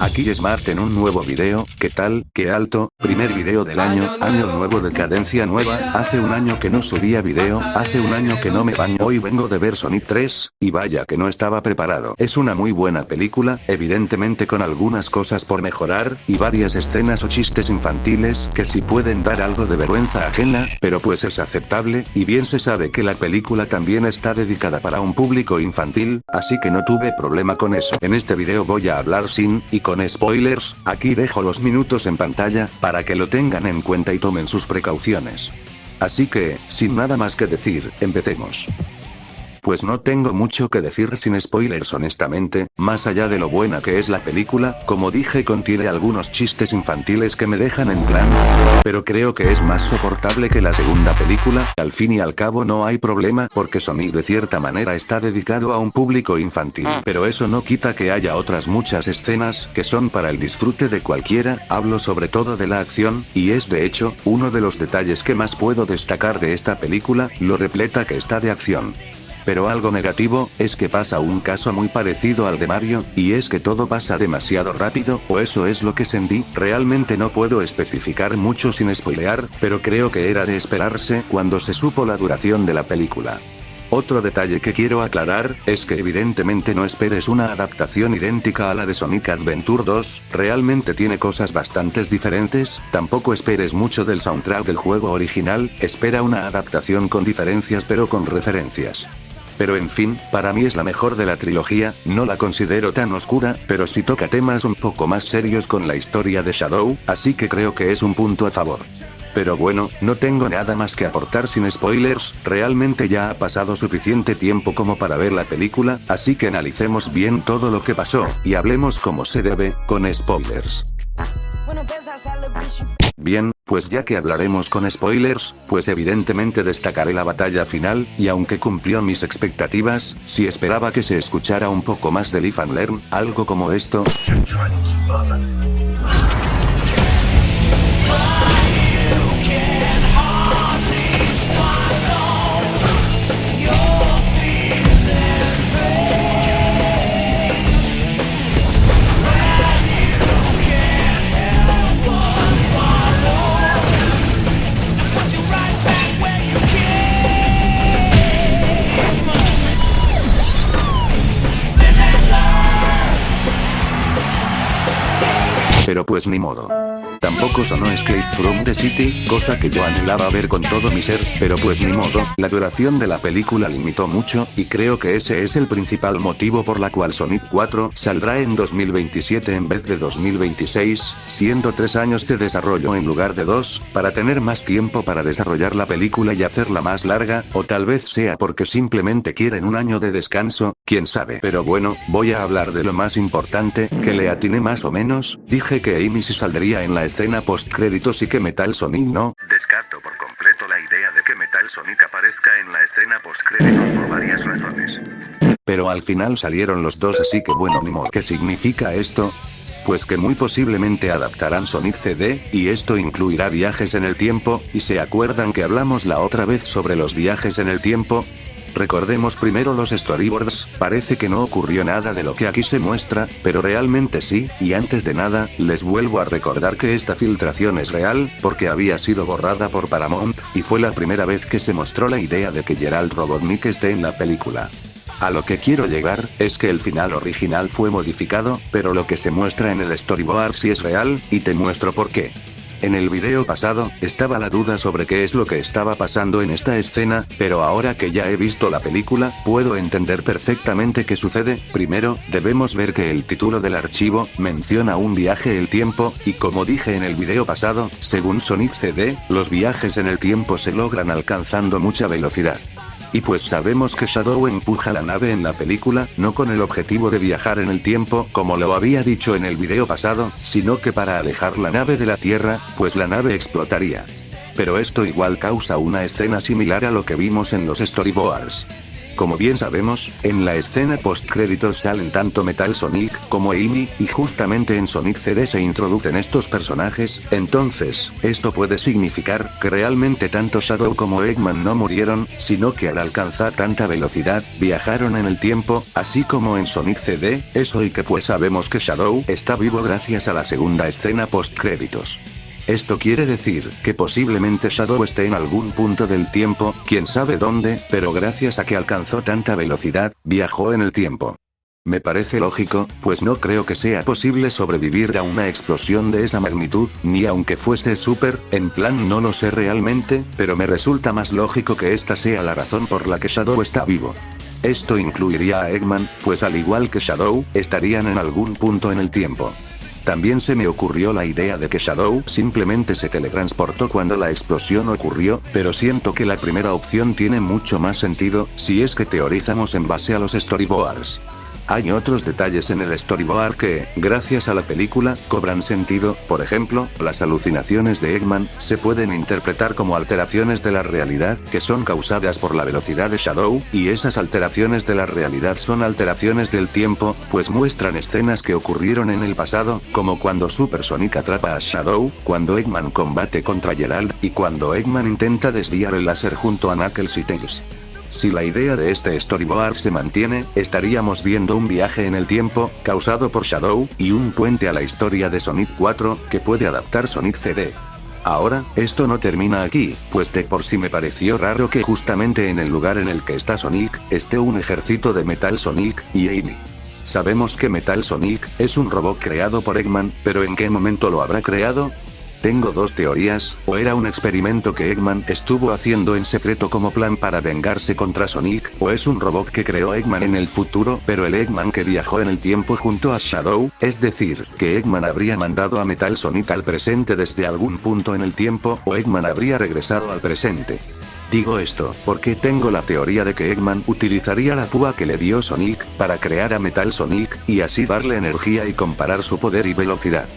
Aquí Smart en un nuevo video. ¿Qué tal? ¿Qué alto? Primer video del año nuevo de cadencia nueva. Hace un año que no subía video, hace un año que no me baño. Hoy vengo de ver Sonic 3, y vaya que no estaba preparado. Es una muy buena película, evidentemente con algunas cosas por mejorar, y varias escenas o chistes infantiles que sí pueden dar algo de vergüenza ajena, pero pues es aceptable, y bien se sabe que la película también está dedicada para un público infantil, así que no tuve problema con eso. En este video voy a hablar sin y con spoilers. Aquí dejo los minutos en pantalla, para que lo tengan en cuenta y tomen sus precauciones. Así que, sin nada más que decir, empecemos. Pues no tengo mucho que decir sin spoilers honestamente, más allá de lo buena que es la película, como dije contiene algunos chistes infantiles que me dejan en plan, pero creo que es más soportable que la segunda película. Al fin y al cabo no hay problema porque Sonic de cierta manera está dedicado a un público infantil, pero eso no quita que haya otras muchas escenas que son para el disfrute de cualquiera. Hablo sobre todo de la acción, y es de hecho, uno de los detalles que más puedo destacar de esta película, lo repleta que está de acción. Pero algo negativo, es que pasa un caso muy parecido al de Mario, y es que todo pasa demasiado rápido, o eso es lo que sentí. Realmente no puedo especificar mucho sin spoilear, pero creo que era de esperarse cuando se supo la duración de la película. Otro detalle que quiero aclarar, es que evidentemente no esperes una adaptación idéntica a la de Sonic Adventure 2, realmente tiene cosas bastante diferentes. Tampoco esperes mucho del soundtrack del juego original, espera una adaptación con diferencias pero con referencias. Pero en fin, para mí es la mejor de la trilogía, no la considero tan oscura, pero sí toca temas un poco más serios con la historia de Shadow, así que creo que es un punto a favor. Pero bueno, no tengo nada más que aportar sin spoilers, realmente ya ha pasado suficiente tiempo como para ver la película, así que analicemos bien todo lo que pasó, y hablemos como se debe, con spoilers. Bien, pues ya que hablaremos con spoilers, pues evidentemente destacaré la batalla final, y aunque cumplió mis expectativas, sí esperaba que se escuchara un poco más de Live and Learn, algo como esto. Pero pues ni modo. Tampoco sonó Escape from the City, cosa que yo anhelaba ver con todo mi ser, pero pues ni modo, la duración de la película limitó mucho, y creo que ese es el principal motivo por la cual Sonic 4 saldrá en 2027 en vez de 2026, siendo 3 años de desarrollo en lugar de 2, para tener más tiempo para desarrollar la película y hacerla más larga, o tal vez sea porque simplemente quieren un año de descanso, quién sabe. Pero bueno, voy a hablar de lo más importante, que le atiné más o menos. Dije que Amy sí saldría en la escena post créditos y que Metal Sonic no. Descarto por completo la idea de que Metal Sonic aparezca en la escena post créditos por varias razones. Pero al final salieron los dos, así que bueno, ni modo. ¿Qué significa esto? Pues que muy posiblemente adaptarán Sonic CD, y esto incluirá viajes en el tiempo, y ¿se acuerdan que hablamos la otra vez sobre los viajes en el tiempo? Recordemos primero los storyboards, parece que no ocurrió nada de lo que aquí se muestra, pero realmente sí, y antes de nada, les vuelvo a recordar que esta filtración es real, porque había sido borrada por Paramount, y fue la primera vez que se mostró la idea de que Gerald Robotnik esté en la película. A lo que quiero llegar, es que el final original fue modificado, pero lo que se muestra en el storyboard sí es real, y te muestro por qué. En el video pasado, estaba la duda sobre qué es lo que estaba pasando en esta escena, pero ahora que ya he visto la película, puedo entender perfectamente qué sucede. Primero, debemos ver que el título del archivo, menciona un viaje el tiempo, y como dije en el video pasado, según Sonic CD, los viajes en el tiempo se logran alcanzando mucha velocidad. Y pues sabemos que Shadow empuja la nave en la película, no con el objetivo de viajar en el tiempo, como lo había dicho en el video pasado, sino que para alejar la nave de la Tierra, pues la nave explotaría. Pero esto igual causa una escena similar a lo que vimos en los storyboards. Como bien sabemos, en la escena postcréditos salen tanto Metal Sonic como Amy, y justamente en Sonic CD se introducen estos personajes, entonces, esto puede significar que realmente tanto Shadow como Eggman no murieron, sino que al alcanzar tanta velocidad, viajaron en el tiempo, así como en Sonic CD, eso y que pues sabemos que Shadow está vivo gracias a la segunda escena postcréditos. Esto quiere decir que posiblemente Shadow esté en algún punto del tiempo, quién sabe dónde, pero gracias a que alcanzó tanta velocidad, viajó en el tiempo. Me parece lógico, pues no creo que sea posible sobrevivir a una explosión de esa magnitud, ni aunque fuese super, en plan no lo sé realmente, pero me resulta más lógico que esta sea la razón por la que Shadow está vivo. Esto incluiría a Eggman, pues al igual que Shadow, estarían en algún punto en el tiempo. También se me ocurrió la idea de que Shadow simplemente se teletransportó cuando la explosión ocurrió, pero siento que la primera opción tiene mucho más sentido, si es que teorizamos en base a los storyboards. Hay otros detalles en el storyboard que, gracias a la película, cobran sentido, por ejemplo, las alucinaciones de Eggman, se pueden interpretar como alteraciones de la realidad, que son causadas por la velocidad de Shadow, y esas alteraciones de la realidad son alteraciones del tiempo, pues muestran escenas que ocurrieron en el pasado, como cuando Super Sonic atrapa a Shadow, cuando Eggman combate contra Gerald, y cuando Eggman intenta desviar el láser junto a Knuckles y Tails. Si la idea de este storyboard se mantiene, estaríamos viendo un viaje en el tiempo, causado por Shadow, y un puente a la historia de Sonic 4, que puede adaptar Sonic CD. Ahora, esto no termina aquí, pues de por sí me pareció raro que justamente en el lugar en el que está Sonic, esté un ejército de Metal Sonic y Amy. Sabemos que Metal Sonic es un robot creado por Eggman, pero ¿en qué momento lo habrá creado? Tengo dos teorías, o era un experimento que Eggman estuvo haciendo en secreto como plan para vengarse contra Sonic, o es un robot que creó Eggman en el futuro, pero el Eggman que viajó en el tiempo junto a Shadow, es decir, que Eggman habría mandado a Metal Sonic al presente desde algún punto en el tiempo, o Eggman habría regresado al presente. Digo esto, porque tengo la teoría de que Eggman utilizaría la púa que le dio Sonic, para crear a Metal Sonic, y así darle energía y comparar su poder y velocidad.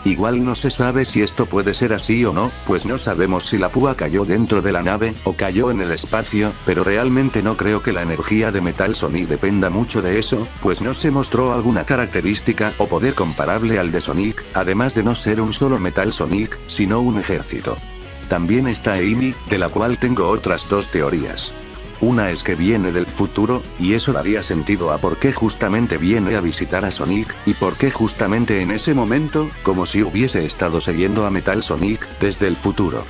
Igual no se sabe si esto puede ser así o no, pues no sabemos si la púa cayó dentro de la nave, o cayó en el espacio, pero realmente no creo que la energía de Metal Sonic dependa mucho de eso, pues no se mostró alguna característica o poder comparable al de Sonic, además de no ser un solo Metal Sonic, sino un ejército. También está Amy, de la cual tengo otras dos teorías. Una es que viene del futuro, y eso daría sentido a por qué justamente viene a visitar a Sonic, y por qué justamente en ese momento, como si hubiese estado siguiendo a Metal Sonic, desde el futuro.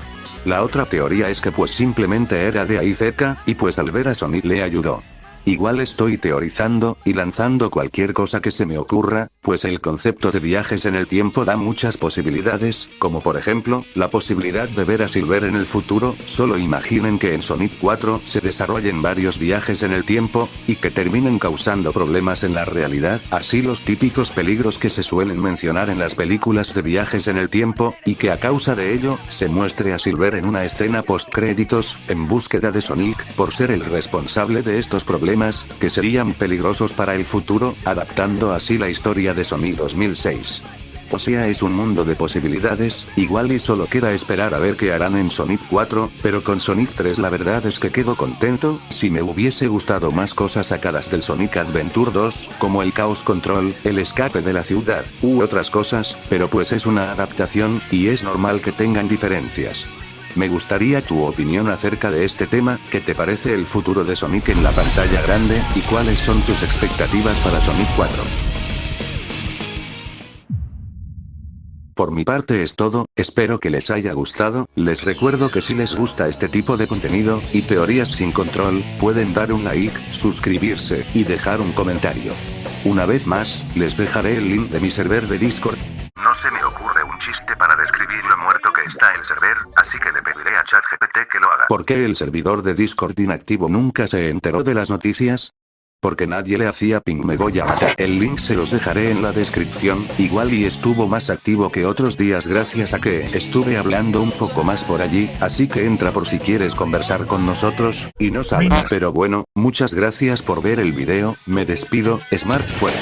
La otra teoría es que pues simplemente era de ahí cerca, y pues al ver a Sonic le ayudó. Igual estoy teorizando, y lanzando cualquier cosa que se me ocurra, pues el concepto de viajes en el tiempo da muchas posibilidades, como por ejemplo, la posibilidad de ver a Silver en el futuro, solo imaginen que en Sonic 4 se desarrollen varios viajes en el tiempo, y que terminen causando problemas en la realidad, así los típicos peligros que se suelen mencionar en las películas de viajes en el tiempo, y que a causa de ello, se muestre a Silver en una escena postcréditos, en búsqueda de Sonic, por ser el responsable de estos problemas, que serían peligrosos para el futuro, adaptando así la historia de Sonic 2006. O sea, es un mundo de posibilidades, igual y solo queda esperar a ver qué harán en Sonic 4, pero con Sonic 3 la verdad es que quedo contento, si me hubiese gustado más cosas sacadas del Sonic Adventure 2, como el Chaos Control, el escape de la ciudad, u otras cosas, pero pues es una adaptación, y es normal que tengan diferencias. Me gustaría tu opinión acerca de este tema, ¿qué te parece el futuro de Sonic en la pantalla grande, y cuáles son tus expectativas para Sonic 4? Por mi parte es todo, espero que les haya gustado, les recuerdo que si les gusta este tipo de contenido, y teorías sin control, pueden dar un like, suscribirse, y dejar un comentario. Una vez más, les dejaré el link de mi server de Discord. No se me ocurre un chiste para describir lo muerto que está el server, así que le pediré a ChatGPT que lo haga. ¿Por qué el servidor de Discord inactivo nunca se enteró de las noticias? Porque nadie le hacía ping, me voy a matar. El link se los dejaré en la descripción, igual y estuvo más activo que otros días gracias a que estuve hablando un poco más por allí, así que entra por si quieres conversar con nosotros, y no salga. Pero bueno, muchas gracias por ver el video, me despido, Smart fuera.